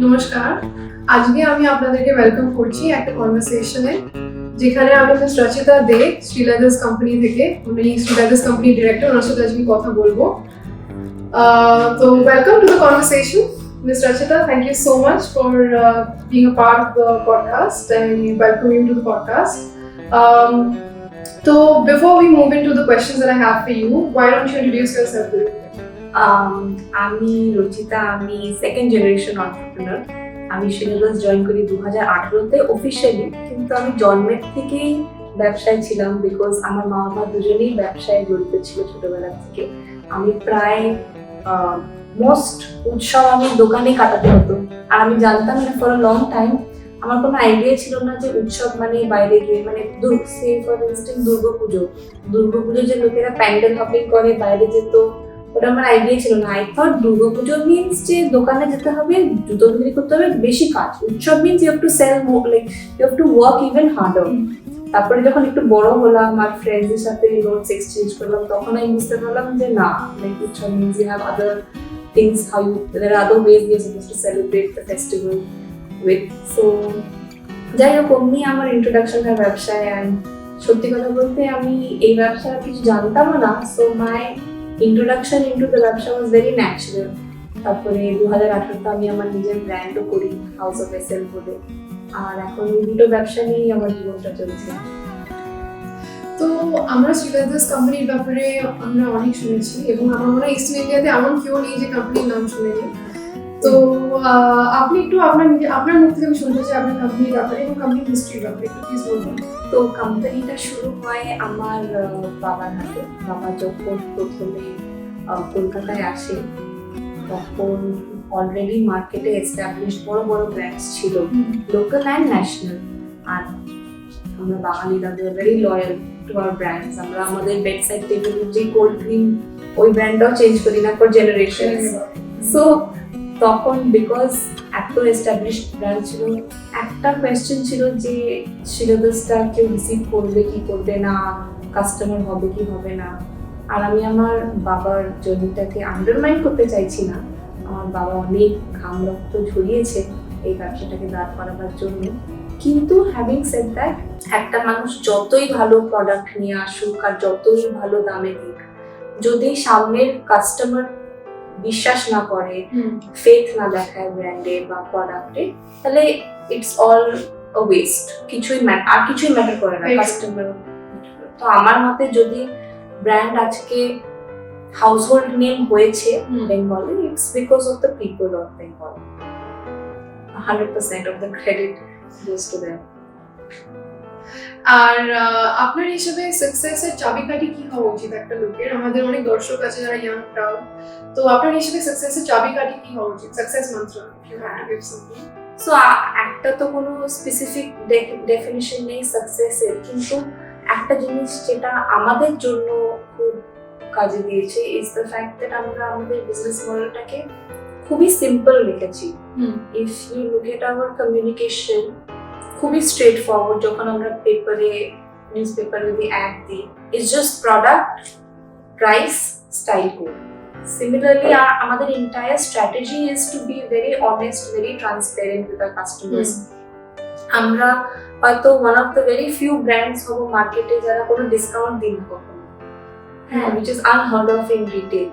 নমস্কার, আজকে আমি আপনাদেরকে ওয়েলকাম করছি একটা কনভারসেশনে, যেখানে আমি মিস রচিতা দে শ্রীলেদার্স কোম্পানি থেকে, উনি শ্রীলেদার্স কোম্পানি ডিরেক্টর, ওনার সাথে আজকে কথা বলবো। তো welcome to the conversation, Miss Rochita. Thank you so much for being a part of the podcast, and welcome you to the podcast. So before we move into the questions that I have for you, why don't you introduce yourself a little bit? আমি রচিতা, আমি second generation entrepreneur. আমি Sreeleathers join করি 2018-তে officially, কিন্তু আমি জন্মের থেকেই ব্যবসায় ছিলাম, বিকজ আমার মা বাবা দুজনেই ব্যবসায় জড়িত ছিল ছোটবেলা থেকে। আমি প্রায় মোস্ট উৎসব আমি দোকানে কাটাতে হতো, আর আমি জানতাম না ফর আ লং টাইম, আমার কোনো আইডিয়া ছিল না যে উৎসব মানে বাইরে গিয়ে, মানে ফর ইনস্টেন্স দুর্গাপুজো যে লোকেরা প্যান্ডেল হপিং করে বাইরে যেত, ওটা আমার আইডিয়া ছিল না। আই থট দুর্গাপুজো মিনস যে দোকানে যেতে হবে, জুতো বিক্রি করতে হবে, বেশি কাজ। উৎসব means you have to sell more, like you have to work even harder. তারপরে যখন একটু বড় হলাম, আমার ফ্রেন্ডসদের সাথে নোটস এক্সচেঞ্জ করলাম, তখন আমি বুঝতে পারলাম যে না, লাইক উৎসব means you have other things, how you, there are other ways you're supposed to celebrate the festival with. So যাই হোক, অমনি আমার ইন্ট্রোডাকশন হয় ব্যবসায়। অ্যান্ড সত্যি কথা বলতে আমি এই ব্যবসা কিছু জানতাম না, so my introduction into the ব্যবসা ওয়াজ ভেরি ন্যাচারাল। তারপরে 2018-তে আমি আমার নিজের ব্র্যান্ডও করি, হাউস অফ এসএল বলে। আর এখন এই দুটো ব্যবসা নিয়েই আমার জীবনটা চলছে। তো আমরা শ্রীলেদার্স কোম্পানির ব্যাপারে আমরা অনেক শুনেছি, এবং আমার মনে হয় ইস্ট ইন্ডিয়াতে এমন কেউ নেই যে কোম্পানির নাম শুনেনি। তো আপনি একটু আপনার মুখ থেকে শুনতে চাই আপনার কোম্পানির ব্যাপারে এবং কোম্পানির হিস্ট্রির ব্যাপারে একটু প্লিজ বলুন। তো কোম্পানিটা শুরু হয় আমার বাবার হাতে। বাবা যখন প্রথমে কলকাতায় আসে, তখন অলরেডি মার্কেটে এস্টাবলিশড বড় বড় ব্র্যান্ডস ছিল, লোকাল অ্যান্ড ন্যাশনাল। আর আমরা বাঙালিরা very loyal to our brands. আমরা আমাদের বেডসাইড টেবিলের যে কোল্ড ক্রিম, ওই ব্র্যান্ডটাও চেঞ্জ করি না ফর জেনারেশন। সো তখন বিকজ এত এস্টাবলিশড ব্র্যান্ড ছিল, একটা কোয়েশ্চেন ছিল যে শ্রীলেদার্সটা কেউ রিসিভ করবে কি করবে না, কাস্টমার হবে কি হবে না। আর আমি আমার বাবার জার্নিটাকে আন্ডারমাইন করতে চাইছি না। আমার বাবা অনেক ঘাম রক্ত ঝরিয়েছে এই ব্যবসাটাকে দাঁড় করাবার জন্য। কিন্তু হ্যাভিং সেড দ্যাট, একটা মানুষ যতই ভালো প্রোডাক্ট নিয়ে আসুক আর যতই ভালো দামে দিক, যদি সামনের কাস্টমার বিশ্বাস না করে, ফেথ না দেখায় ব্র্যান্ডে বা প্রোডাক্টে, তাহলে ইটস অল আ ওয়েস্ট। কিছুই ম্যাটার করে না কাস্টমার। তো আমার মতে যদি ব্র্যান্ড আজকে হাউসহোল্ড নেম হয়েছে বেঙ্গলে, it's because of the people of Bengal. 100% of the credit goes to them. আর আপনার হিসেবে সাকসেসের চাবিকাঠি কি হওয়া উচিত একটা লোকের? আমাদের অনেক দর্শক আছে যারা ইয়াং ক্রাউড, তো আপনার হিসেবে সাকসেসের চাবিকাঠি কি হওয়া উচিত, সাকসেস মন্ত্র? সো একটা তো কোনো স্পেসিফিক ডেফিনিশন নেই সাকসেসের, কিন্তু একটা জিনিস যেটা আমাদের জন্য খুব কাজে দিয়েছে ইজ দ্য ফ্যাক্ট দ্যাট আমরা আমাদের বিজনেস মডেলটাকে খুবই সিম্পল রেখেছি। If you look at our communication, খুবই স্ট্রেট ফরওয়ার্ড। যখন আমরা পেপারে, নিউজ পেপারে যদি অ্যাড দিই, it's just product, price, style code. Similarly, আমাদের entire strategy is to be very honest, very transparent with our customers. আমরা হয়তো one of the very few brands হবো মার্কেটে যারা কোনো ডিসকাউন্ট দিন কখনো, which is unheard of in retail.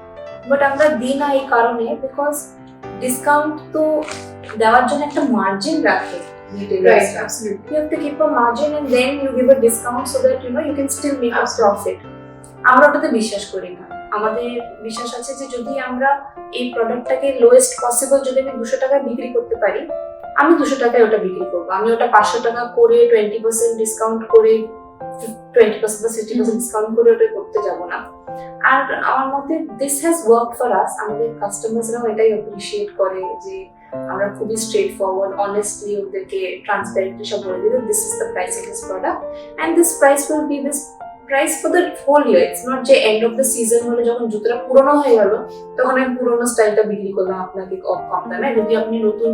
But আমরা দিই না এই কারণে, because ডিসকাউন্ট তো দেওয়ার জন্য একটা মার্জিন রাখে retailers. Right, absolutely. You have to keep a margin and then you give a discount so that you can still make a profit. আমরা ওটাতে বিশ্বাস করি না। আমাদের বিশ্বাস আছে যে যদি আমরা এই প্রোডাক্টটাকে লোয়েস্ট পসিবল, যদি আমি 200 টাকায় বিক্রি করতে পারি, আমি 200 টাকায় ওটা বিক্রি করবো। আমি ওটা 500 টাকা করে 20% ডিসকাউন্ট করে, 20% বা 60% ডিসকাউন্ট করে ওটা করতে যাব না। আর আমার মতে this has work for us. আমাদের কাস্টমার্সরাও এটাই অ্যাপ্রিশিয়েট করে যে আমরা খুবই স্ট্রেট ফরওয়ার্ড, অনেস্টলি ওদেরকে ট্রান্সপারেন্টলি সব বলে দিই, this is the price of this product and this price will be this price for the whole year. It's not যে এন্ড অফ দ্য সিজন হলে যখন জুতোটা পুরোনো হয়ে গেল তখন আমি পুরোনো স্টাইলটা বিক্রি করলাম আপনাকে কম দামে। যদি আপনি নতুন,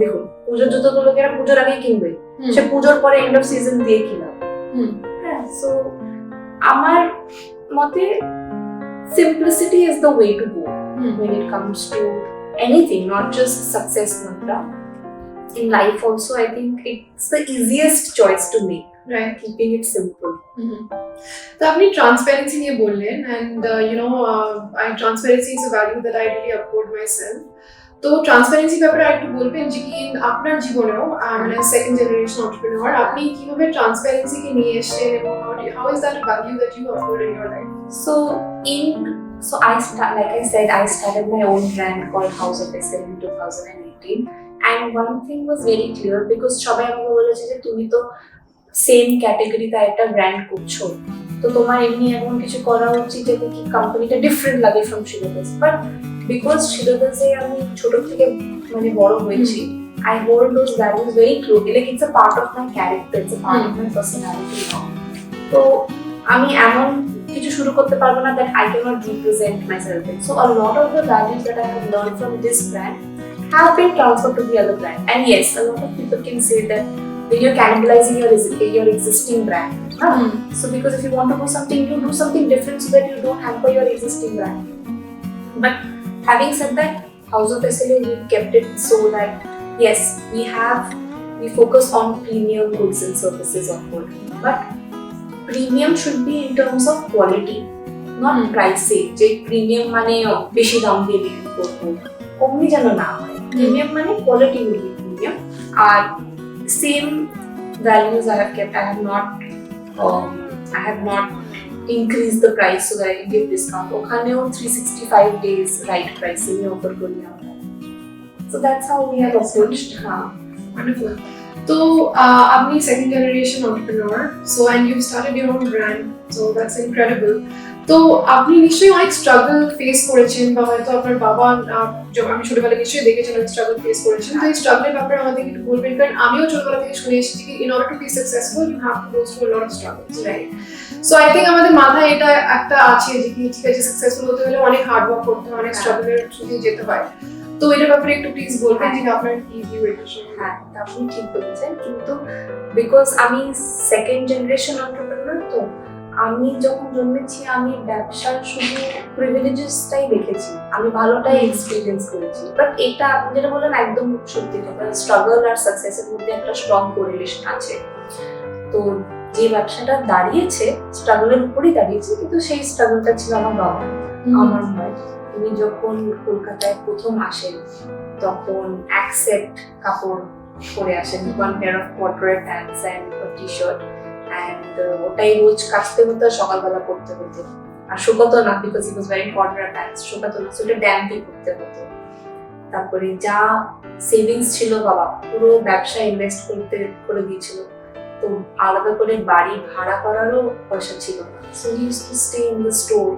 দেখুন পুজোর জুতোগুলোকে এরা পুজোর আগেই কিনবে, সে পুজোর পরে এন্ড অফ সিজন দিয়ে কিনা। হ্যাঁ, সো আমার মতে simplicity is the way to go when it comes to anything, not just success mantra. in life also, I think it's the easiest choice to make, Right. keeping it simple. তো আপনি transparency নিয়ে বললেন and transparency is a value that I really uphold myself. তো transparency ব্যাপারে একটু বলবেন যে কি আপনার জীবনেও মানে সেকেন্ড জেনারেশন এন্টারপ্রেনিউর আপনি কিভাবে ট্রান্সপারেন্সিকে নিয়ে এসেছেন এবং how is that value that you uphold in your life? So like I said, I started my own brand called House of SL in 2018, and one thing was very clear because সবাই আমাকে বলেছে যে তুমি তো same ক্যাটাগরিতে একটা brand করছো, তো তোমার এমনি এমন কিছু করা উচিত যাতে কি কোম্পানিটা ডিফারেন্ট লাগে ফ্রম Sreeleathers। বাট বিকজ Sreeleathers-এ আমি ছোট থেকে মানে বড় হয়েছি, I hold those values very closely, like it's a part of my character, it's a part of my personality now. তো আমি এমন কিছু শুরু করতে পারবো না that I cannot represent myself in. So a lot of the values that I have learned from this brand have been transferred to the other brand. And yes, a lot of people can say that then you're cannibalizing your existing brand. So because if you want to do something, you do something different so that you don't hamper your existing brand. But having said that, House of SLA, we've kept it so that yes, we focus on premium goods and services of course, but premium should be in terms of quality, not price. যে premium মানে বেশি দাম দিয়ে বিক্রি করবো, অমনি যেন না হয়। প্রিমিয়াম মানে কোয়ালিটি উইল বি প্রিমিয়াম। আর same values I have kept. I have not increased the price so that I can give discount. ওখানেও 365 days right price আমি অফার করি আমরা। So that's how we have approached. Wonderful. So আপনি second generation entrepreneur, so and you started your own brand, so that's incredible. তো আপনি নিশ্চয়ই অনেক struggle face করেছেন বা হয়তো আপনার বাবা আমি ছোটবেলায় নিশ্চয়ই দেখেছেন অনেক স্ট্রাগল ফেস করেছেন। তো এই স্ট্রাগলের ব্যাপারে আমাদের একটু বলবেন, কারণ আমিও ছোটবেলা থেকে শুনে এসেছি কি in order to be successful you have to go through a lot of struggles, right? So I think আমাদের মাথায় এটা একটা আছে যে কি ঠিক আছে সাকসেসফুল হতে হলে অনেক হার্ড ওয়ার্ক করতে হয়, অনেক স্ট্রাগলের থ্রু দিয়ে যেতে হয়। তো এটার ব্যাপারে একটু প্লিজ বলবেন যে আপনার কি ভিউ এটা সম্পর্কে। হ্যাঁ, আপনি ঠিক বলেছেন, কিন্তু বিকজ আমি সেকেন্ড জেনারেশন এন্টারপ্রেনিউর, তো আমি যখন জন্মেছি আমি ব্যবসার শুধু প্রিভিলেজেসটাই দেখেছি, আমি ভালোটাই এক্সপিরিয়েন্স করেছি। বাট এটা আপনি যেটা বললেন একদম সত্যি কথা, স্ট্রাগল আর সাকসেসের মধ্যে একটা স্ট্রং কোরিলেশন আছে। তো যে ব্যবসাটা দাঁড়িয়েছে স্ট্রাগলের উপরই দাঁড়িয়েছে, কিন্তু সেই স্ট্রাগলটা ছিল আমার বাবা, আমার নয়। উনি যখন কলকাতায় প্রথম আসেন তখন অ্যাকসেপ্ট কাপড় পরে আসেন, one pair of corporate pants and T-shirt, and ওটাই রোজ কাচতে হতো, সকালবেলা পরতে হতো। আর শুকাতো না, because he was wearing corporate pants, শুকাতো না, সেটা ড্যাম্পই করতে হতো। তারপরে যা সেভিংস ছিল বাবা পুরো ব্যবসায় ইনভেস্ট করে দিয়েছিল, তো আলাদা করে বাড়ি ভাড়া করারও পয়সা ছিল না। So he used to stay in the store.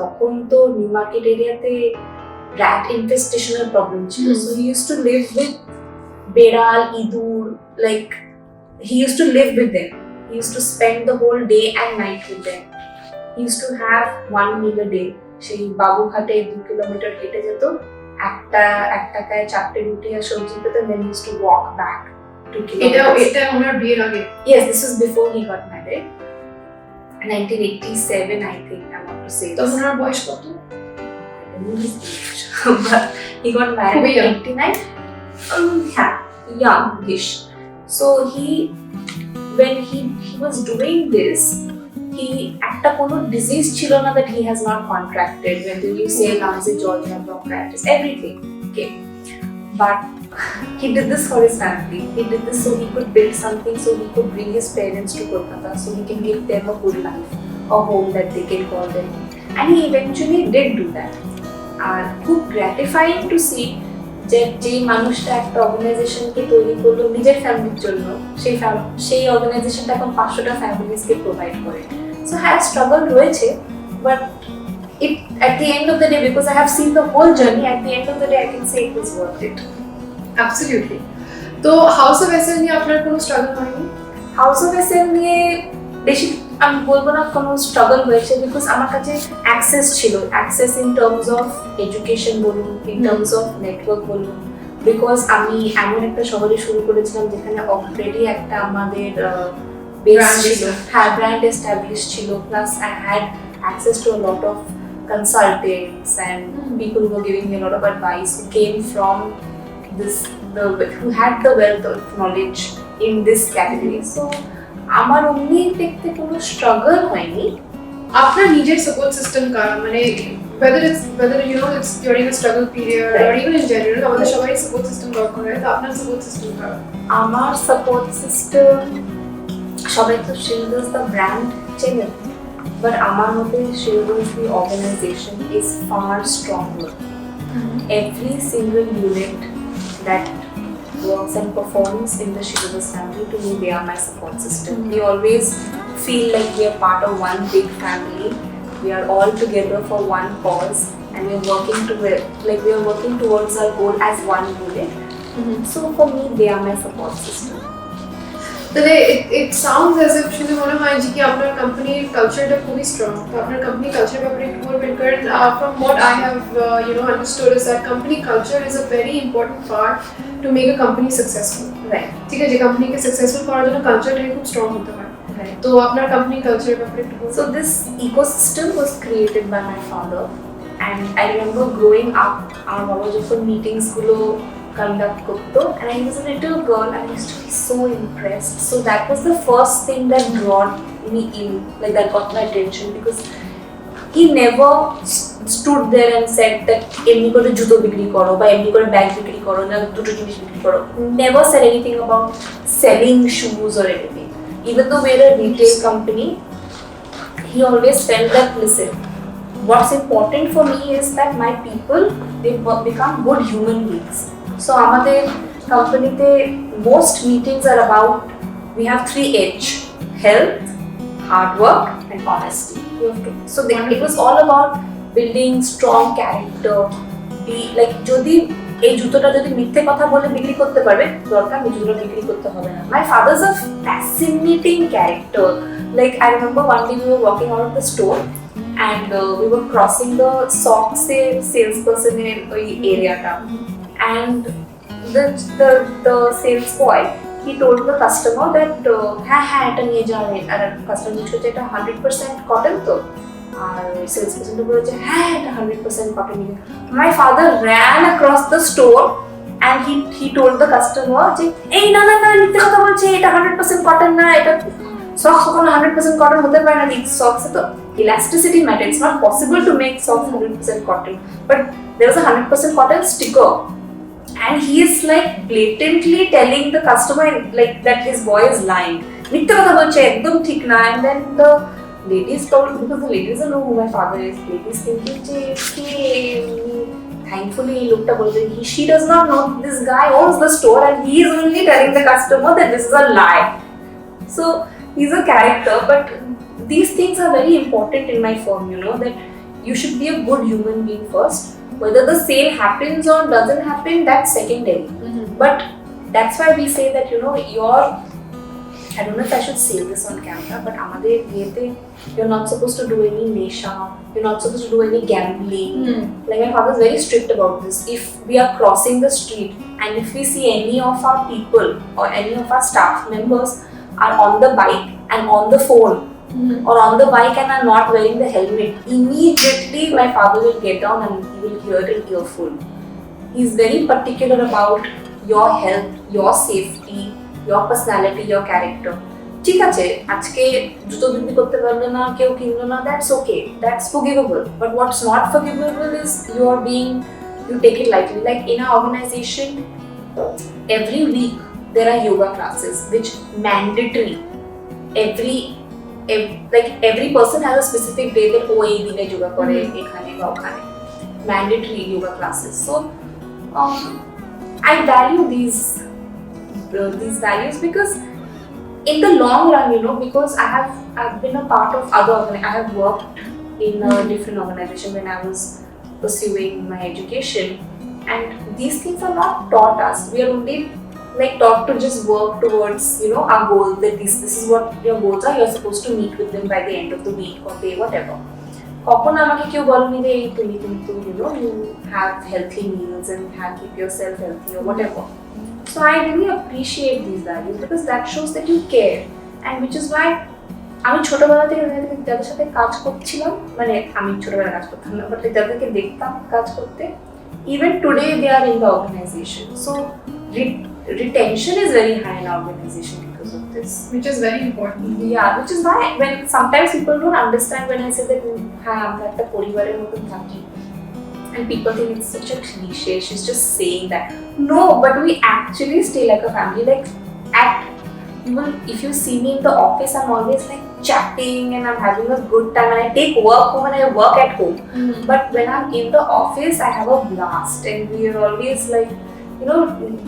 তখন তো নিউ মার্কেট এরিয়াতে rat infestational problem ছিল, so he used to live with beral, idur, like he used to live with them. He used to spend the whole day and night with them. He used to have one meal a day. সেই বাবুঘাটে 2 kilometre হেঁটে যেত, এক টাকায় 4টে রুটি আর সবজি পেত, then he used to walk back 2 kilometers. এটা ওনার বিয়ের আগে? Yes, this was before he got married. 1987 I think, I want to say. তখন ওনার বয়স কত? But he got married in 89. Youngish. So when he was doing this, he একটা কোনো disease ছিল না that he has not contracted. When you say lungs, Georgia, bronchitis, everything. Okay, but he did this for his family. He did this so he could build something, so he could bring his parents to Kolkata, so he can give them a good life, a home that they can call their home. And he eventually did do that. আর খুব গ্র্যাটিফাইং two C যে যেই মানুষটা একটা অর্গানাইজেশনকে তৈরি করলো নিজের ফ্যামিলির জন্য, সেই অর্গানাইজেশনটা এখন 500টা ফ্যামিলিজকে প্রোভাইড করে। সো হ্যাঁ, স্ট্রাগল রয়েছে, but it at the end of the day, because I have seen the whole journey, at the end of the day I can say it was worth it. Absolutely. তো house of SL নিয়ে আপনার কোনো struggle হয়নি? House of SL নিয়ে বেশি আমি বলবো না কোনো স্ট্রাগল হয়েছে, বিকজ আমার কাছে অ্যাক্সেস ছিল, access in terms of education বলুন, ইন টার্মস অফ নেটওয়ার্ক বলুন, বিকজ আমি এমন একটা শহরে শুরু করেছিলাম যেখানে অলরেডি একটা আমাদের বেস ছিল, হ্যাঁ, ব্র্যান্ড এস্টাবলিশ ছিল, plus I had access to a lot of consultants and people who were giving me a lot of advice who came from who had the wealth of knowledge in this category. So আমার অমনি দেখতে কোনো struggle হয়নি। আপনার নিজের support system কার মানে whether you know it's during a struggle period or even in general আমাদের সবারই সাপোর্ট সিস্টেম দরকার হয়, তো আপনার সাপোর্ট সিস্টেম কার? আমার সাপোর্ট সিস্টেম সবাই তো Sreeleathers the brand চেনে, but আমার মতে Sreeleathers the organization is far stronger. Every single unit that works and performs in the Sreeleathers family, to me they are my support system. We always feel like we are part of one big family. We are all together for one cause, and we are working towards our goal as one unit. So for me, they are my support system. তাহলে it sounds as if শুনে মনে হয় যে কি আপনার কোম্পানির কালচারটা খুবই স্ট্রং। তো আপনার কোম্পানি কালচার ব্যাপারে একটু বলবেন, কারণ from what I have understood is that company culture is a very important part to make a company successful. Right. ঠিক আছে, কোম্পানিকে সাকসেসফুল করার জন্য কালচারটাই খুব স্ট্রং হতে হয়। Right. তো আপনার কোম্পানি কালচারের ব্যাপারে একটু বলুন। So this ecosystem was created by my father, and I remember growing up, our baba যখন meetings গুলো conduct করতো, and I was a little girl and I used to be so impressed. So that was the first thing that brought me in, like that got my attention, because he never stood there and said that এমনি করে জুতো বিক্রি করো বা এমনি করে bag বিক্রি করো না দুটো জিনিস বিক্রি করো। Never said anything about selling shoes or anything. Even though we're a retail company, he always felt that, listen, what's important for me is that my people, they become good human beings. So আমাদের কোম্পানিতে most meetings are about, we have 3H: health, hard work and honesty. So it was all about building strong character. Be like যদি এই জুতোটা যদি মিথ্যে কথা বলে বিক্রি করতে পারবে, দরকার এই জুতোটা বিক্রি করতে হবে না। My father's a fascinating character. Like I remember one day we were walking out of the store and we were crossing the socks salesperson in ওই এরিয়াটা, and the sales boy, he told the customer that হ্যাঁ এটা নিয়ে যাবেন, আর customer জিজ্ঞেস করছে এটা 100% cotton তো, আর সেলস পারসন বলেছে হ্যাঁ এটা 100% কটন নিয়ে। My father ran across the store and he told the customer যে এই না মিথ্যে কথা বলছে, এটা 100% কটন না, এটা socks কখনো 100% কটন হতে পারে না। Socks এ তো elasticity matter, it's not possible to make socks 100% cotton, but there was a 100% cotton sticker, and he is like blatantly telling the customer like that his boy is lying, মিথ্যে কথা বলছে একদম ঠিক না। And then the ladies told, because the ladies don't know who my father is, ladies thinking যে thankfully লোকটা বলছে she does not know this guy owns the store and he is only telling the customer that this is a lie. So he's a character, but these things are very important in my firm, that you should be a good human being first. Whether the sale happens or doesn't happen, that's secondary. But that's why we say that, I don't know if I should say this on camera, but amader yete, you're not supposed to do any nesha, you're not supposed to do any gambling. Like my father is very strict about this. If we are crossing the street and if we see any of our people or any of our staff members are on the bike and on the phone, or on the bike and are not wearing the helmet, immediately my father will get down and he will hear an earful. He's very particular about your health, your safety, your personality, your character. ঠিক আছে, আজকে জুতো বিক্রি করতে পারলে না, কেউ কিনলো না, that's okay, that's forgivable. But what's not forgivable is you take it lightly. Like in our organization, every week there are yoga classes which mandatory. Every person has a specific day that এই দিনে yoga করে এখানে বা ওখানে, mandatory yoga classes. So I value these values because in the long run, because I've been a part of I have worked in a different organization when I was pursuing my education, and these things are not taught us. We are only taught to just work towards our goal, that this is what your goals are, you're supposed to meet with them by the end of the week or day, whatever. কখন আমাকে কেউ বলেনি যে তুমি কিন্তু you have healthy meals and keep yourself healthy or whatever. So I really appreciate these values because that shows that you care, and which is why আমি ছোটবেলা থেকে যাদের সাথে কাজ করছিলাম, মানে আমি ছোটবেলায় কাজ করতাম না, বাট যাদেরকে দেখতাম কাজ করতে, even today they are in the organization. So retention is very high in organization because of this. Which is very important. Yeah, which is why when sometimes people don't understand when I say that আমরা একটা পরিবারের মতন থাকি, and people think it's such a cliche, she's just saying that. No, but we actually stay like a family. Like even if you see me in the office, I'm always like chatting and I'm having a good time, and I take work home and I work at home. But when I'm in the office, I have a blast, and we are always like, you know,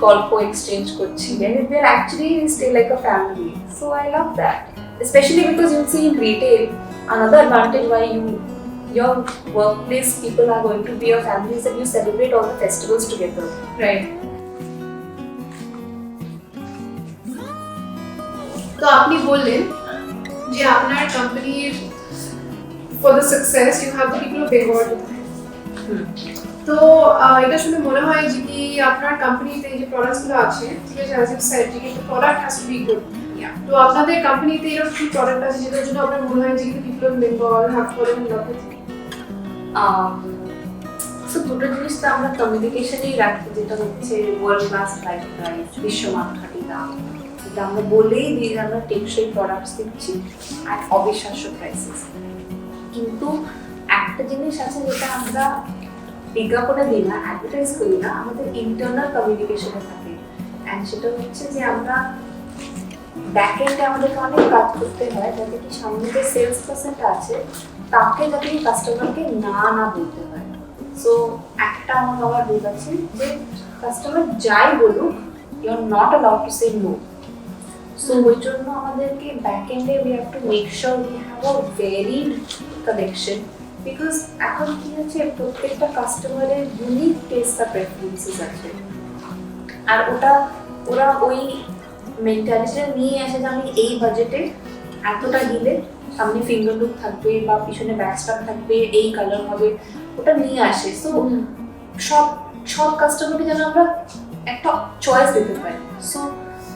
golf exchange kochi, and we're actually we stay like a family. So I love that, especially because you see in retail, another advantage why your workplace people are going to be your family is that you celebrate all the festivals together. Right. তো আপনি বললেন যে আপনার কোম্পানির for the success you have to people of Bengal. তো এটা শুনে মনে হয় যে কি আপনার কোম্পানিতে যে প্রোডাক্টসগুলো আছে, ঠিক আছে, অ্যাজ ইউ সেড যে কি product has to be good. তো আপনাদের কোম্পানিতে এরকম কি প্রোডাক্ট আছে যেটার জন্য আপনার মনে হয় যে কি people of Bengal have fallen in love with? So দুটো জিনিস তো আমরা কমিউনিকেশনেই রাখি, যেটা হচ্ছে ওয়ার্ল্ড ক্লাস লাইফ প্রাইস, বিশ্বমানঘাটি দাম, যেটা আমরা বলেই দিই যে আমরা টেকসই প্রোডাক্টস দিচ্ছি আর অবিশ্বাস্য প্রাইসেস। কিন্তু একটা জিনিস আছে যেটা আমরা বিজ্ঞাপনে দিই না, অ্যাডভার্টাইজ করি না, আমাদের ইন্টারনাল কমিউনিকেশনে থাকে, অ্যান্ড সেটা হচ্ছে যে আমরা ব্যাকএন্ডে আমাদেরকে অনেক কাজ করতে হয় যাতে কি সামনে যে সেলস পার্সনটা আছে তাকে যাতে কি কাস্টমারকে না বলতে হয়। সো একটা আমার বাবার রুল আছে যে কাস্টমার যাই বলুক, you are not allowed to say no. So ওই জন্য আমাদেরকে ব্যাকএন্ডে we have to make sure we have a varied collection, because এখন কি হচ্ছে প্রত্যেকটা কাস্টমারের ইউনিক টেস্ট আর প্রেফারেন্সেস আছে, আর ওরা ওই মেন্টালিটিটা নিয়ে আসে যে আমি এই বাজেটে এতটা দিলে সামনে ফিঙ্গার লুক থাকবে বা পিছনে ব্যাকস্ট্রাপ থাকবে, এই কালার হবে, ওটা নিয়ে আসে। সো সব কাস্টমারকে যেন আমরা একটা চয়েস দিতে পারি। So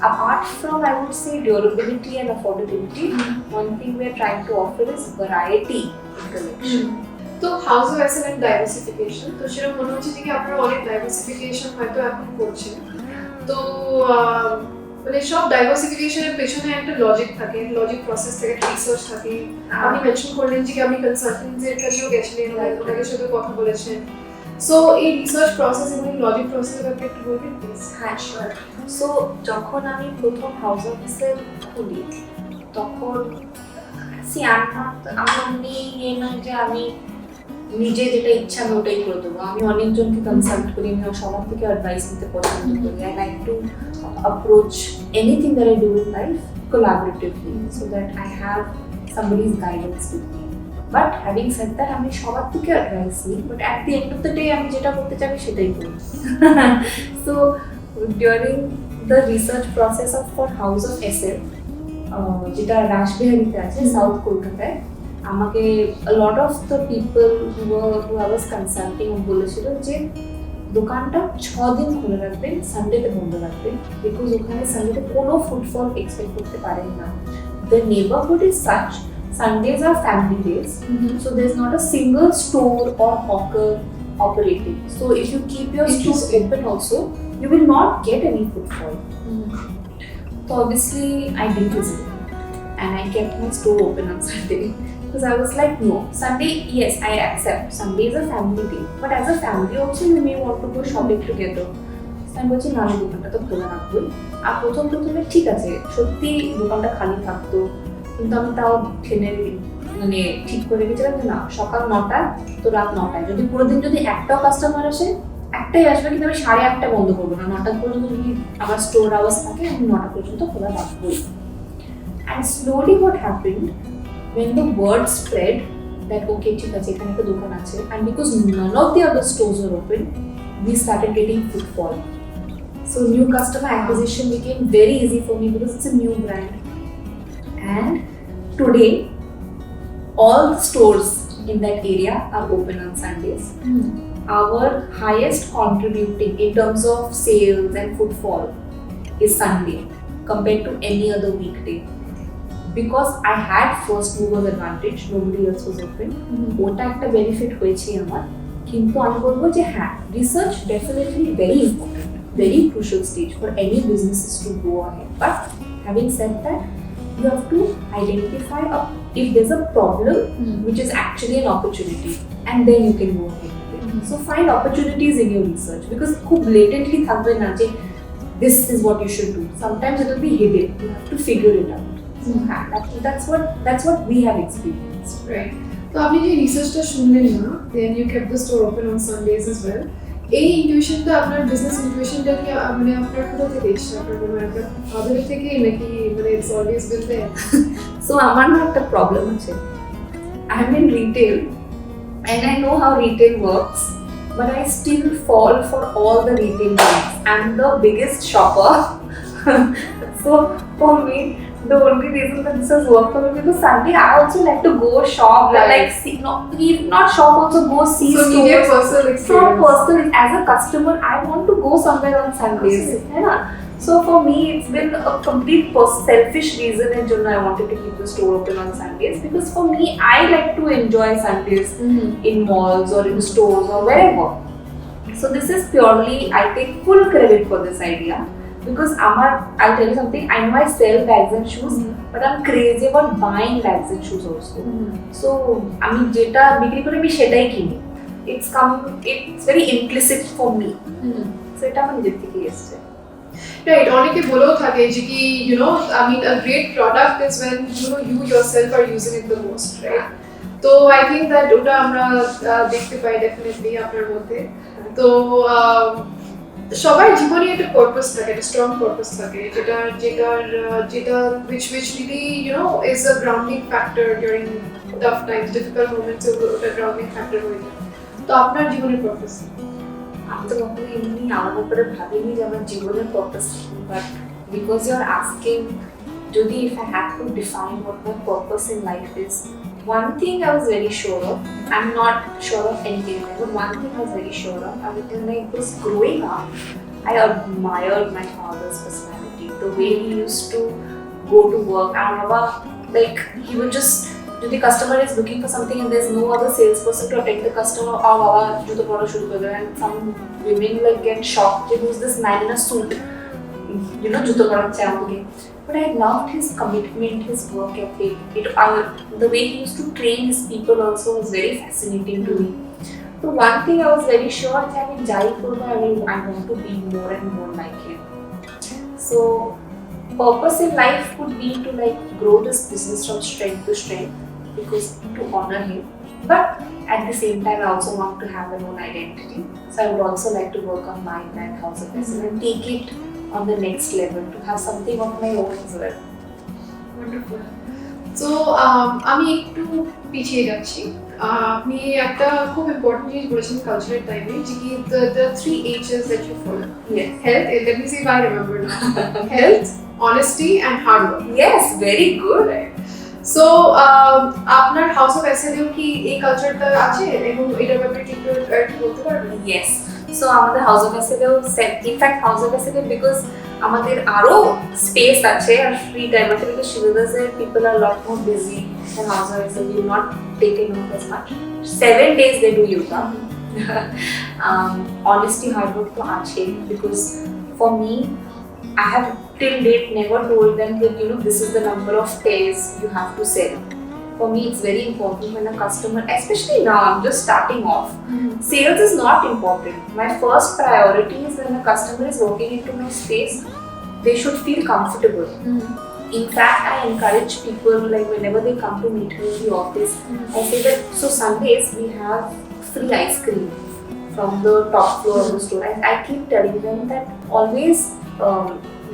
apart from, I would say, durability and affordability, one thing we are trying to offer is variety in collection. তো হাউস অফ এক্সেলেন্ট ডাইভার্সিফিকেশন, তো সেরকম মনে হচ্ছে যে আপনারা অনেক ডাইভার্সিফিকেশন হয়তো এখন করছেন। তো মানে সব ডাইভার্সিফিকেশনের পেছনে একটা লজিক থাকে, লজিক প্রসেস থাকে, রিসার্চ থাকে। আপনি মেনশন করলেন যে আপনি কনসালটেন্সির কাছেও গেছিলেন, ওনাদের সাথে কথা বলেছেন। সো এই রিসার্চ প্রসেস এবং লজিক প্রসেসের ব্যাপারে একটু বলবেন প্লিজ? হ্যাঁ, শিওর। সো যখন আমি প্রথম হাউস অফ এক্সেল খুলি তখন আমি নয় যে আমি নিজে যেটা ইচ্ছা আমি ওটাই করে দেবো, আমি অনেকজনকে কনসাল্ট করি, আমি সবার থেকে অ্যাডভাইস নিতে পছন্দ করি। I like to approach anything that I do in life collaboratively so that I have somebody's guidance with me. But having said that, আমি সবার থেকে অ্যাডভাইস নিই, but at the end of the day আমি যেটা করতে চাই সেটাই করি। So during the research process of for house of SL, যেটা রাসবিহারিতে আছে সাউথ কলকাতায়, আমাকে lot of the people who I was consulting বলেছিল যে দোকানটা 6 দিন খুলে রাখবেন, সানডেতে বন্ধ রাখবেন, বিকজ ওখানে সানডেতে কোনো ফুটফল এক্সপেক্ট করতে পারেন না। The neighbourhood is such, Sundays are family days, so there's not a single store or hawker operating. So if you keep your stores open also, you will not get any footfall. So obviously I didn't listen, and I kept my store open on Sunday because I was like, no, Sunday, yes, I accept. Sunday is a family day, but as a family also you may want to go shopping together. So আমি বলছি না, দোকানটা তো খোলা রাখবোই। আর প্রথমে ঠিক আছে, সত্যি দোকানটা খালি থাকতো, কিন্তু আমি তাও মানে ঠিক করে রেখেছিলাম যে না, সকাল 9টা তো রাত 9টায়, যদি পুরো দিন যদি একটাও কাস্টমার আসে, একটাই আসবে, কিন্তু আমি 8:30 বন্ধ করবো না, 9টা পর্যন্ত যদি আমার স্টোর আওয়ার্স থাকে আমি 9টা পর্যন্ত খোলা রাখবোই। And slowly what happened when the word spread that okay, ঠিক আছে, এখানে একটা দোকান আছে, and because none of the other stores were open, we started getting footfall. So new customer acquisition became very easy for me because it's a new brand. And today all the stores in that area are open on Sundays. Our highest contributing in terms of sales and footfall is Sunday compared to any other weekday, because I had first mover advantage, nobody else was open. ওটা একটা benefit হয়েছে আমার, কিন্তু আমি বলবো যে হ্যাঁ, research definitely very important, very crucial stage for any businesses to go ahead. But having said that, you have to identify if there's a problem which is actually an opportunity, and then you can go ahead with it. So find opportunities in your research, because খুব blatantly থাকবে না যে this is what you should do. Sometimes it will be hidden. You have to figure it out. So that's what we have experienced. Right. তো আপনি যে রিসার্চটা শুনলেন না, then you kept the store open on Sundays as well. এই ইনটিউশনটা আপনার business ইনটিউশনটা কি মানে আপনার কোথা থেকে এসেছে? আপনার কোনো একটা ফাদার থেকে নাকি মানে it's always been there? So আমার না একটা প্রবলেম আছে। I am in retail and I know how retail works, but I still fall for all the retail things. I'm the biggest shopper. So for me, the only reason that this has worked for me, because Sunday I also like to go shop, Right. like see, not shop, also go see So stores. need a personal experience. From personal, as a customer, I want to go somewhere on Sundays. Absolutely. Yeah. So for me, it's been a complete selfish reason and I wanted to keep the store open on Sundays, because for me, I like to enjoy Sundays in malls or in stores or wherever. So this is purely, I take full credit for this idea, because I'll tell you something, I know I sell bags and shoes, but I'm crazy about buying bags and shoes also. So আমি যেটা বিক্রি করি আমি সেটাই কিনি. It's very implicit for me. So এটা আমার নিজের থেকে এসেছে। Right, অনেকে বলেও থাকে যে কি I mean a great product is when you yourself are using it the most, right? তো I think that ওটা আমরা দেখতে পাই definitely আপনার মধ্যে। তো সবার জীবনে একটা পারপাস থাকে, একটা স্ট্রং পারপাস থাকে, যেটা which really is a grounding factor during tough times, difficult moments, ওটা grounding factor হয়ে যায়। তো আপনার জীবনের পারপাস? আমি তো কখনো এমনি আমার ব্যাপারে ভাবিনি যে আমার জীবনের purpose, but because you are asking, যদি if I had to define what my purpose in life is, one thing I was very sure of, I'm not sure of anything, but one thing I was very sure of, when I was growing up, I admired my father's personality, the way he used to go to work, and like he would just, if the customer is looking for something and there's no other salesperson to attend the customer, and some women like get shocked, who's this man in a suit, but I loved his commitment, his work ethic. The way he used to train his people also was very fascinating to me. So one thing I was very sure that I want to be more and more like him. So purpose in life would be to like grow this business from strength to strength, because to honor him. But at the same time, I also want to have my own identity. So I would also like to work on my brand, House of Essence, and take it on the next level, to have something of my own as well. Wonderful. So আমি একটু পিছিয়ে যাচ্ছি। আপনি একটা খুব important জিনিস বলেছেন কালচারের টাইমে, যে কি the 3 H's that you follow. Yes. Health, let me see if I remember now. Health, honesty and hard work. Yes, very good. So আপনার হাউস অফ এসএলইউ কি এই কালচারটা আছে, এবং এটার ব্যাপারে কি একটু বলতে পারবেন? Yes. So আমাদের house of SLU, in fact house of SLU, because আমাদের আরো স্পেস আছে আর ফ্রি টাইম আছে, because Sreeleathers people are a lot more busy than house of SLU, not taking off as much. 7 days they do yoga. Honesty, hard work to ache, because for me, I have till date never told them that this is the number of pairs you have to sell. For me, it's very important when a customer, especially now, I'm just starting off. Sales is not important. My first priority is when a customer is walking into my space, they should feel comfortable. In fact, I encourage people, like whenever they come to meet me in the office, I say that, so Sundays we have free ice cream from the top floor of the store. I keep telling them that always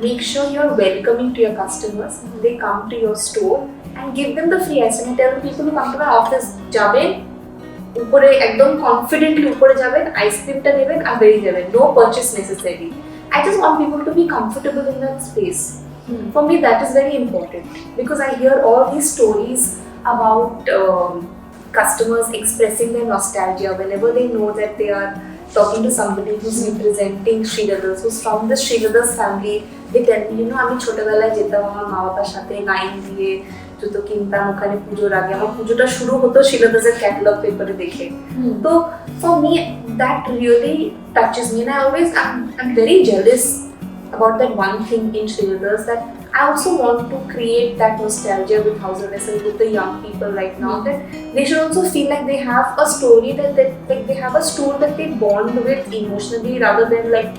make sure you're welcoming to your customers. They come to your store and give them the free ice cream. I tell the people who come to my office, যাবেন উপরে একদম confidently উপরে যাবেন, আইসক্রিমটা নেবেন আর বেরিয়ে যাবেন, no purchase necessary. I just want people to be comfortable in that space. For me, that is very important, because I hear all these stories about customers expressing their nostalgia whenever they know that they are talking to somebody who's representing Sreeleathers, who's from the Sreeleathers family. They tell me, আমি ছোটবেলায় যেতাম আমার মা বাবার সাথে line দিয়ে জুতো কিনতাম ওখানে পুজোর আগে। আমার পুজোটা শুরু হতো Sreeleathers ক্যাটালগ পেপারে দেখে। তো for me that really touches me, and I'm very jealous about that one thing in Sreeleathers, that I also want to create that nostalgia with House of Wrestle with the young people right now, that they should also feel like they have a story, that like they have a store that they bond with emotionally, rather than like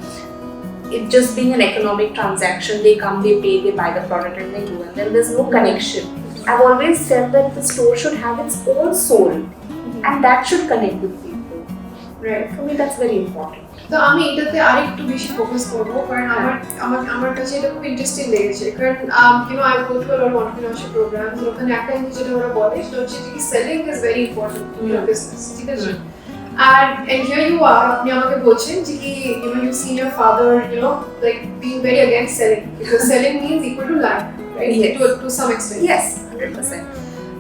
it just being an economic transaction. They come, they pay, they buy the product and they go, and then there's no connection. I've always felt that the store should have its own soul, and that should connect with people. Right. For me that's very important. তো আমি এটাতে আরেকটু বেশি focus করব, কারণ আমার কাছে এটা খুব ইন্টারেস্টিং লেগেছে, কারণ I go to a lot of entrepreneurship programs, ওখানে একটা জিনিস যেটা ওরা বলে সেটা হচ্ছে যে selling is very important in your business, ঠিক আছে? And here you are, আপনি আমাকে বলছেন যে কি you see your father like being very against selling, because selling means equal to lying, right? Yes. To some extent. Yes, 100%.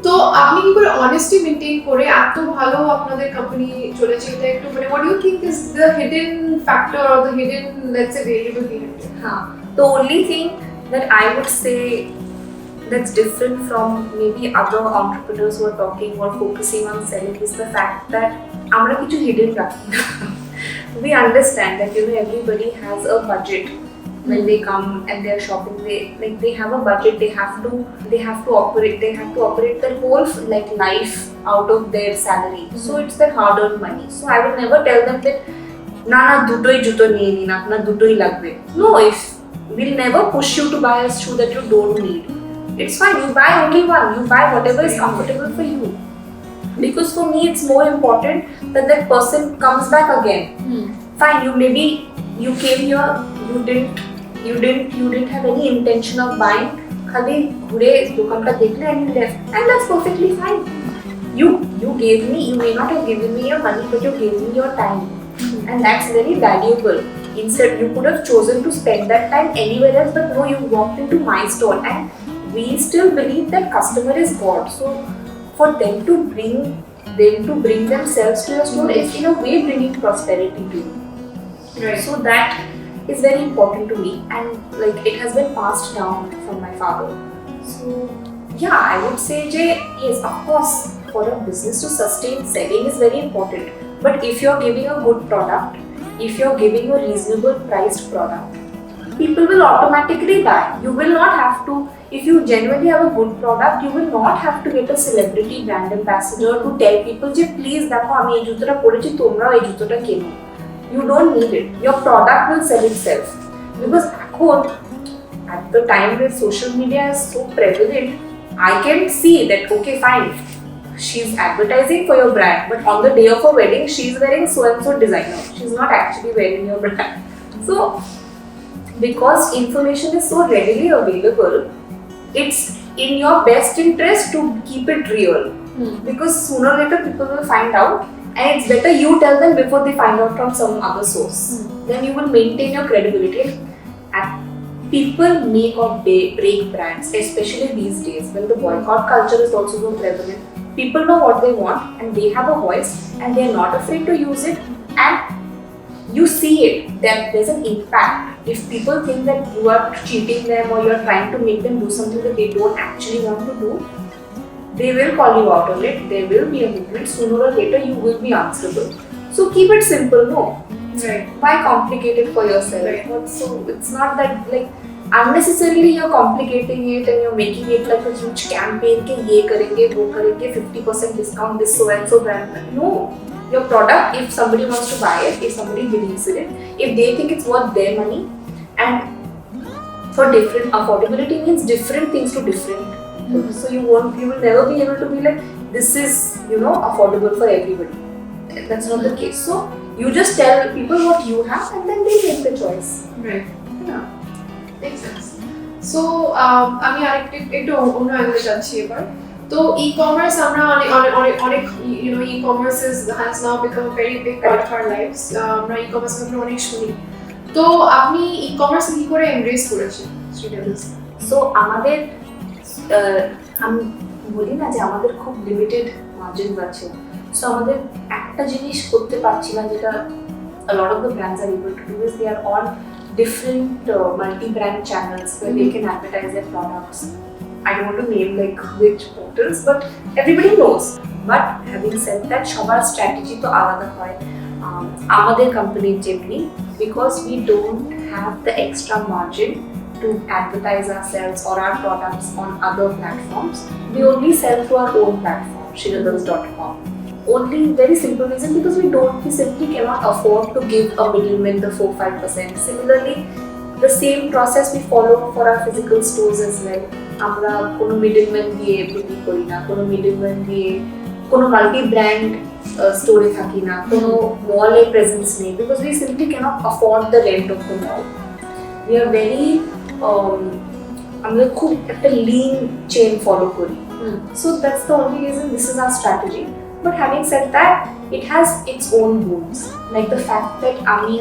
তো আপনি কি করে অনেস্টি মেইনটেইন করে এত ভালো আপনাদের কোম্পানি চলেছে, এটা একটু মানে what do you think is the hidden factor or the hidden, let's say, variable behind it? The only thing that I would say that's different from maybe other entrepreneurs who are talking or focusing on selling is the fact that amra kichu hidden rakhi na. We understand that everybody has a budget when they come and they're shopping. They have a budget, they have to operate their whole like life out of their salary. So it's their hard earned money. So I will never tell them that na dutoi juto niye nin, apnar dutoi lagbe. No, if we'll never push you to buy a shoe that you don't need. It's fine, you buy only one, you buy whatever is comfortable for you. Because for me it's more important that that person comes back again. Fine, you came here, you didn't have any intention of buying, khali ghure dokanta dekhle and you left, and that's perfectly fine. You gave me, you may not have given me your money, but you gave me your time, and that's very valuable. Instead you could have chosen to spend that time anywhere else, but no, you walked into my store. And we still believe that customer is God, so for them to bring themselves to your store is in a way bringing prosperity to you. Right. So that is very important to me, and like it has been passed down from my father. So yeah, I would say yes, of course, for a business to sustain, selling is very important. But if you're giving a good product, if you're giving a reasonable priced product, people will automatically buy. You will not have to, if you genuinely have a good product, you will not have to get a celebrity brand ambassador to tell people je please দেখো আমি এই জুতোটা পরেছি তোমরাও এই জুতোটা কেনো. You don't need it. Your product will sell itself. Because at the time when social media is so prevalent, I can see that okay fine, she's advertising for your brand, but on the day of her wedding she's wearing so and so designer, she's not actually wearing your brand. So because information is so readily available, it's in your best interest to keep it real. Because sooner or later people will find out, and it's better you tell them before they find out from some other source. Then you will maintain your credibility. And people make or break brands, especially these days when the boycott culture is also so prevalent. People know what they want and they have a voice, and they are not afraid to use it, and you see it, that there's an impact. If people think that you are cheating them or you are trying to make them do something that they don't actually want to do, they will call you out on it. There will be a movement. Sooner or later you will be answerable. So keep it simple, no? Right. Why complicate it for yourself? Right. So it's not that like unnecessarily you're complicating it and you're making it like a huge campaign ke ye karenge wo karenge 50% discount this so and so brand. No, your product, if somebody wants to buy it, if somebody believes in it, if they think it's worth their money, and for different, affordability means different things to different people. So you will never be able to be like this is affordable for everybody. That's not the case. So you just tell people what you have and then they make the choice. Right. Yeah. Makes sense. So আমি একটু অন্য অ্যাঙ্গেলে যাচ্ছি এবার। তো e-commerce আমরা অনেক e-commerce has now become a very big part of our lives. আমরা ই-কমার্স ব্যাপারে অনেক শুনি। তো আপনি ই-কমার্স কি করে এমব্রেস করেছেন Sreeleathers? সো আমাদের আমি বলি না যে আমাদের খুব লিমিটেড মার্জিন আছে। সো আমাদের একটা জিনিস করতে পারছি না, যেটা a lot of the brands are able to do is they are on different multi-brand channels where they can advertise their products. I don't want to name like which portals, but everybody knows. But having said that, সবার strategy তো আলাদা হয়। আমাদের কোম্পানির যেমনি, because we don't have the extra margin to advertise ourselves or our products on other platforms. We only sell through our own platform, Sreeleathers.com. Only very simple reason, because we simply cannot afford to give a middleman the 4-5%. Similarly, the same process we follow for our physical stores as well. আমরা কোনো middleman দিয়ে বিক্রি করি না, কোনো middleman দিয়ে কোনো multi brand স্টোরে থাকি না, কোনো মলে প্রেজেন্স নেই, because we simply can't afford the rent of the mall. We are very আমরা খুব একটা লিন চেইন ফলো করি। So that's the only reason, this is our strategy. But having said that, it has its own wounds, like the fact that আমি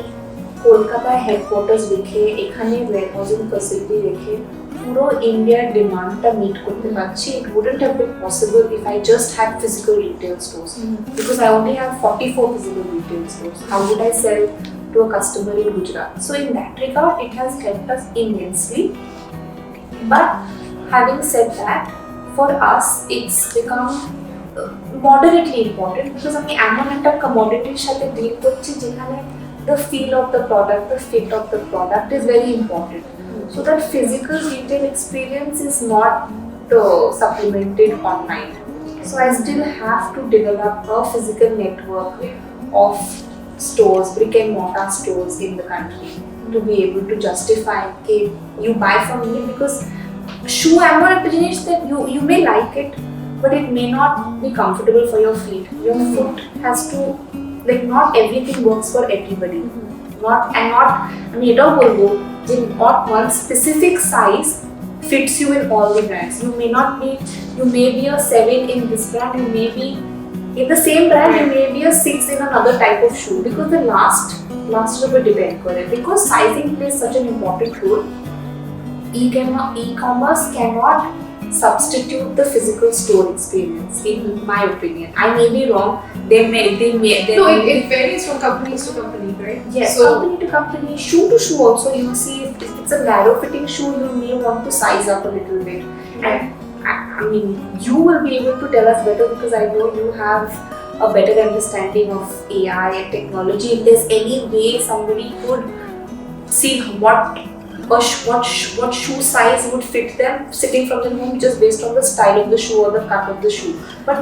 Kolkata headquarters রেখে এখানে ওয়ারহাউজিং facility রেখে পুরো ইন্ডিয়ার ডিমান্ডটা মিট করতে পারছি। It wouldn't have been possible if I just had physical retail stores, because I only have 44 physical retail stores. How would I sell to a customer in Gujarat? So in that regard, it has helped us immensely. But having said that, for us, it's become moderately important, because আমি এমন একটা কমোডিটির সাথে deal করছি যেখানে the feel of the product, the fit of the product is very important. So that physical retail experience is not supplemented online. So I still have to develop a physical network of stores, brick and mortar stores in the country to be able to justify, okay, you buy from me, because shoe এমন একটা জিনিস that you may like it, but it may not be comfortable for your feet. Your foot has to, like, not everything works for everybody. আমি এটাও বলবো যে not one specific size fits you in all the brands. You may be a 7 in this brand, you may be in the same brand, you may be a 6 in another type of shoe, because the last will depend on it, because sizing plays such an important role. E-commerce cannot substitute the physical store experience, in my opinion. I may be wrong. They may. No, it varies from companies to company, right? Yes, so, company to company, shoe to shoe also. You see, if it's a narrow fitting shoe, you may want to size up a little bit. And I mean, you will be able to tell us better, because I know you have a better understanding of AI and technology. If there's any way somebody could see what shoe size would fit them sitting from their home, just based on the style of the shoe or the cut of the shoe. But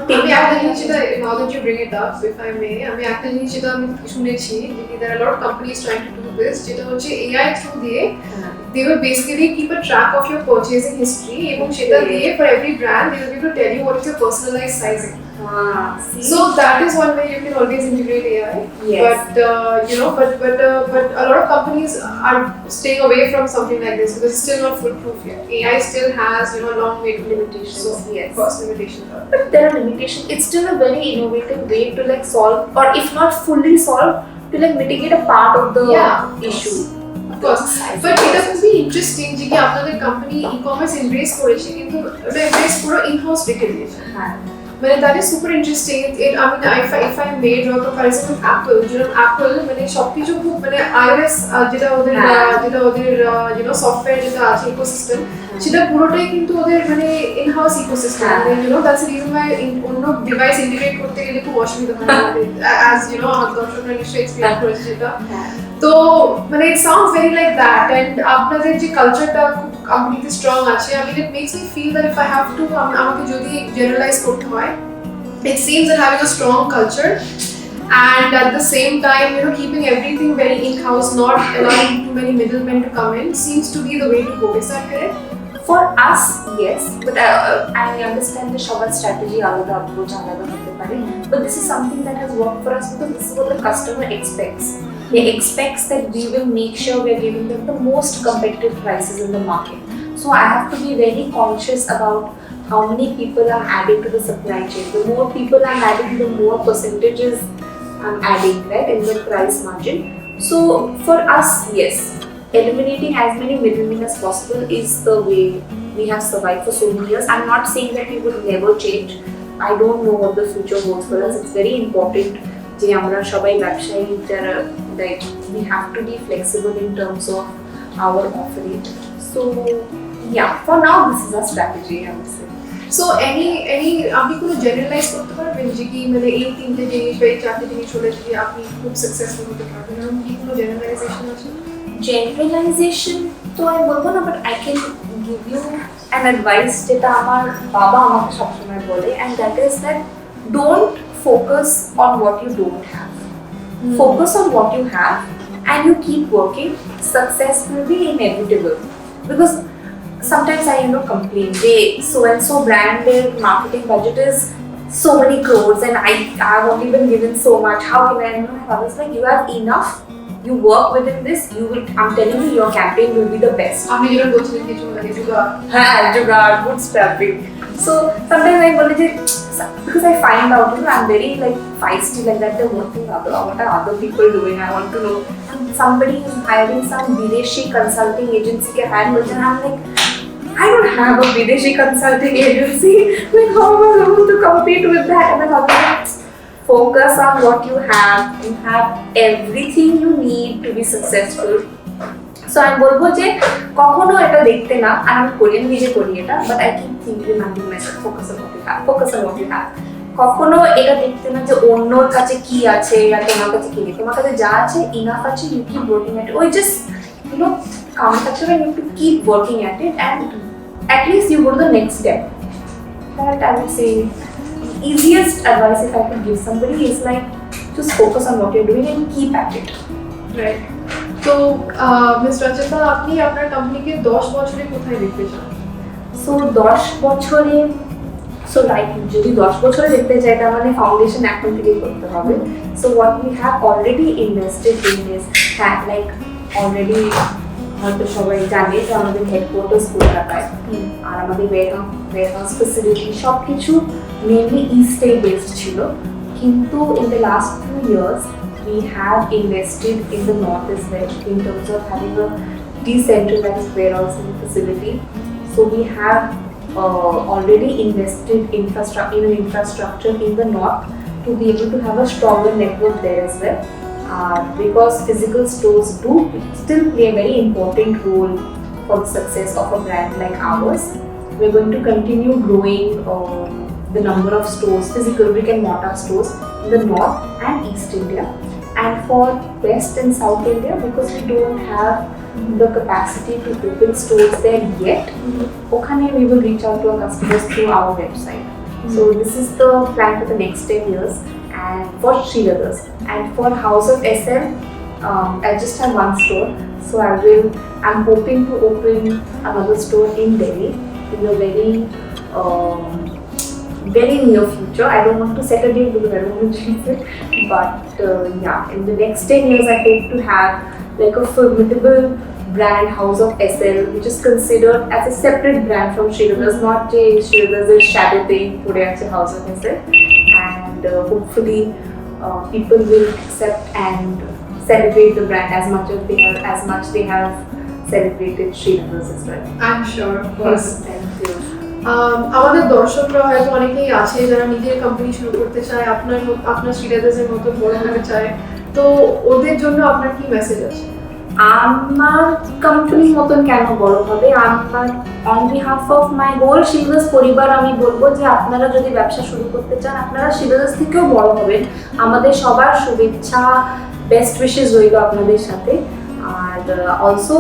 now that you bring it up, if I may, আমি একটা জিনিস যেটা আমি শুনেছি যে there are a lot of companies trying to do this, যেটা হচ্ছে AI through দিয়ে they will basically keep a track of your purchasing history, এবং সেটা দিয়ে for every brand they will be able to tell you what is your personalized sizing. So that is one way you can always integrate AI. Yes. But a lot of companies are staying away from something like this because it's still not foolproof yet. AI still has a long way to limitations. So, yes, cost limitations. But there are limitations. It's still a very innovative way to like solve, or if not fully solve, to like mitigate a part of the issue. Of course. But এটা খুবই interesting যে কি আপনাদের company e-commerce embrace করেছে, কিন্তু এটা embrace পুরো in house রেখে দিয়েছে। মানে that is super interesting. I mean, if I made a comparison with Apple, Apple মানে সবকিছু খুব মানে iOS যেটা ওদের সফটওয়্যার যেটা আছে ইকোসিস্টেম, সেটা পুরোটাই কিন্তু ওদের মানে in house ecosystem. that's the reason why অন্য ডিভাইস ইন্টিগ্রেট করতে গেলে খুব অসুবিধা হয় আমাদের, as আমার দর্শকরা নিশ্চয়ই এক্সপেরিয়েন্স করেছে সেটা। তো মানে it sounds very like that, and আপনাদের যে কালচারটা খুব কোম্পানিতে স্ট্রং আছে, I mean it makes me feel that if I have to আমাকে যদি জেনারেলাইজ করতে হয়, it seems that having a strong culture and at the same time keeping everything very in-house, not allowing too many middlemen to come in, seems to be the way to go. Is that correct? For us, yes, but I understand the shower strategy alada approach alada hote pare, but this is something that has worked for us because this is what the customer expects. They expect that we will make sure we are giving them the most competitive prices in the market. So I have to be very conscious about how many people are adding to the supply chain. The more people I'm adding, the more percentages I'm adding, right, in the price margin. So for us, yes, eliminating as many middlemen as possible is the way we have survived for so many years. I'm not saying that we would never change. I don't know what the future holds for us. It's very important যে আমরা সবাই ব্যবসায়ী যারা, like we have to be flexible in terms of our offering. So Yeah, for now this is our strategy, I would say. So any আপনি কোনো generalise করতে পারবেন যে কি মানে এই তিনটে জিনিস বা এই চারটে জিনিস হলে যদি আপনি খুব সাকসেসফুল হতে পারবেন, এরকম কি কোনো জেনারেলাইজেশন আছে? Generalization তো আমি বলবো না, but I can give you an advice যেটা আমার বাবা আমাকে সবসময় বলে, and that is that don't focus on what you don't have, focus on what you have and you keep working. Success will be inevitable, because sometimes I complain they so and so brand their marketing budget is so many crores and I won't even given so much, how can I my father's like, you have enough, you work within this, you will, I'm telling you, your campaign will be the best. আপনি যেটা বলছিলেন কিছু মানে jugaad bootstrapping. So sometimes I believe it, because I find out, I'm very like feisty like that, what are other people doing, I want to know. And somebody is hiring some Videshi consulting agency ke hire and I'm like, I don't have a Videshi consulting agency, like how am I able to compete with that? And then I was like, focus on what you have everything you need to be successful. So আমি বলবো যে কখনো এটা দেখতে না, আর আমি করি, আমি নিজে করি এটা, but I keep thinking reminding myself, focus on what you have. কখনো এটা দেখতে না যে অন্যর কাছে কি আছে আর তোমার কাছে কি নেই, তোমার কাছে যা আছে ইনাফ আছে, you keep working at it, ওই জাস্ট কাউন্ট থাকতে হবে, you to keep working at it and at least you go to the next step. That I would say easiest advice if I could give somebody is like just focus on what you're doing and keep at it. Right. তো miss রচিতা, আপনি আপনার কোম্পানিকে 10 বছরে কোথায় দেখতে চান? So 10 বছরে, so like যদি 10 বছরে দেখতে চাই তার মানে ফাউন্ডেশন এখন থেকেই করতে হবে। So what we have already invested in this, হ্যাঁ লাইক অলরেডি হয়তো সবাই জানে যে আমাদের হেডকোয়ার্টার্স কলকাতায়, আর আমাদের ওয়্যারহাউস ফ্যাসিলিটি সব কিছু মেনলি ইস্টে বেসড ছিল, কিন্তু in the last 2 years we have invested in the north as well in terms of having a decentralized warehousing facility. So we have already invested in infrastructure in the north to be able to have a stronger network there as well. Because physical stores do still play a very important role for the success of a brand like ours. We're going to continue growing the number of stores, physical brick and mortar stores in the north and east India. And for west and south India, because we don't have the capacity to open stores there yet, okhane we will reach out to our customers through our website. So this is the plan for the next 10 years. And for Sreeleathers and for House of SL, I just have one store, so I'm hoping to open another store in Delhi in a very near future. I don't want to set a date because I don't want to jinx it, but yeah, in the next 10 years I hope to have like a formidable brand, House of SL, which is considered as a separate brand from Sreeleathers, not Sreeleathers is shadow thing, today as a House of SL, and hopefully people will accept and celebrate the brand as much they have celebrated Sreeleathers as well. I'm sure, of course. Thank you. আমাদের দর্শকরা হয়তো অনেকেই আছে যারা নিজের company শুরু করতে চায়, আপনার Sreeleathers এর মতো বড় হতে চায়, তো ওদের জন্য আপনার কি মেসেজ আছে? আমার কোম্পানির মতন কেন বড় হবে, আমার on behalf of my whole Sreeleathers পরিবার আমি বলবো যে আপনারা যদি ব্যবসা শুরু করতে চান, আপনারা Sreeleathers থেকেও বড় হবেন। আমাদের সবার শুভেচ্ছা, বেস্ট উইশেস রইল আপনাদের সাথে। আর also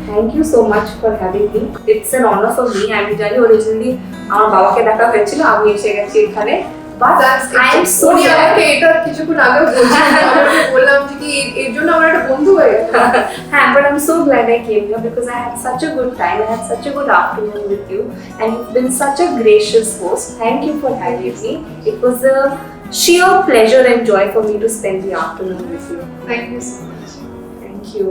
thank you so much for having me, it's an honour for me. আমি জানি অরিজিনালি আমার বাবাকে দেখা হয়েছিল, আমি এসে গেছি এখানে, বাট আই এম সো আমাকে এটা কিছুক্ষণ আগে বললাম যে কি এর জন্য আমার একটা বন্ধু হয়ে গেল। হ্যাঁ, but I'm so glad I came here because I had such a good time. I had such a good afternoon with you, and you've been such a gracious host. Thank you for having me. It was a sheer pleasure and joy for me to spend the afternoon with you. Thank you so much. Thank you.